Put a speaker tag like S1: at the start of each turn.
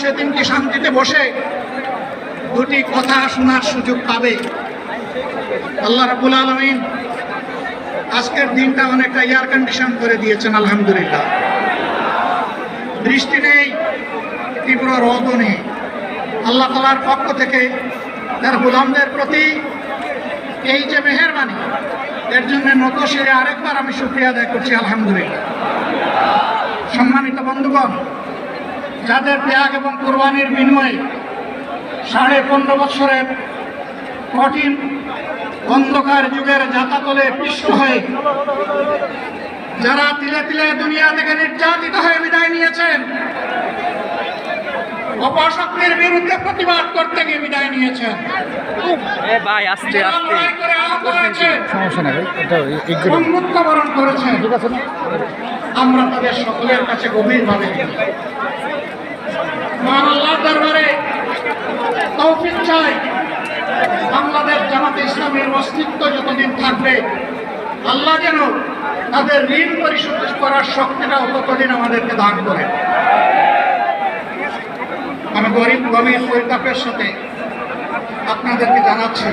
S1: সেদিন কি শান্তিতে বসে দুটি কথা শোনার সুযোগ পাবে? আল্লাহ রাব্বুল আলামিন আজকের দিনটা অনেকটা এয়ার কন্ডিশন করে দিয়েছেন, আলহামদুলিল্লাহ। বৃষ্টি নেই, তীব্র রোদও নেই। আল্লাহ তাআলার পক্ষ থেকে তার গোলামদের প্রতি এই যে মেহেরবানি, এর জন্য নত শিরে আরেকবার আমি শুকরিয়া আদায় করছি, আলহামদুলিল্লাহ। সম্মানিত বন্ধুগণ, যাদের ত্যাগ এবং কুরবানির বিনিময়ে 15.5 বছরের কঠিন অন্ধকার যুগের যাতাতলে পিষ্ট হয়ে যারা তিলে তিলে দুনিয়া থেকে নির্যাতিত হয়ে বিদায় নিয়েছেন, অপশক্তির বিরুদ্ধে প্রতিবাদ করতে গিয়ে বিদায় নিয়েছেন, মৃত্যুবরণ করেছেন, আমরা তাদের সকলের কাছে গভীরভাবে মহান আল্লাহর দরবারে তৌফিক চাই। বাংলাদেশ জামাতে ইসলামীর অস্তিত্ব যতদিন থাকবে, আল্লাহ যেন তাদের ঋণ পরিশোধ করার শক্তিটা ততদিন আমাদেরকে দান করে। আমি গভীর পরিতাপের সাথে আপনাদেরকে জানাচ্ছি,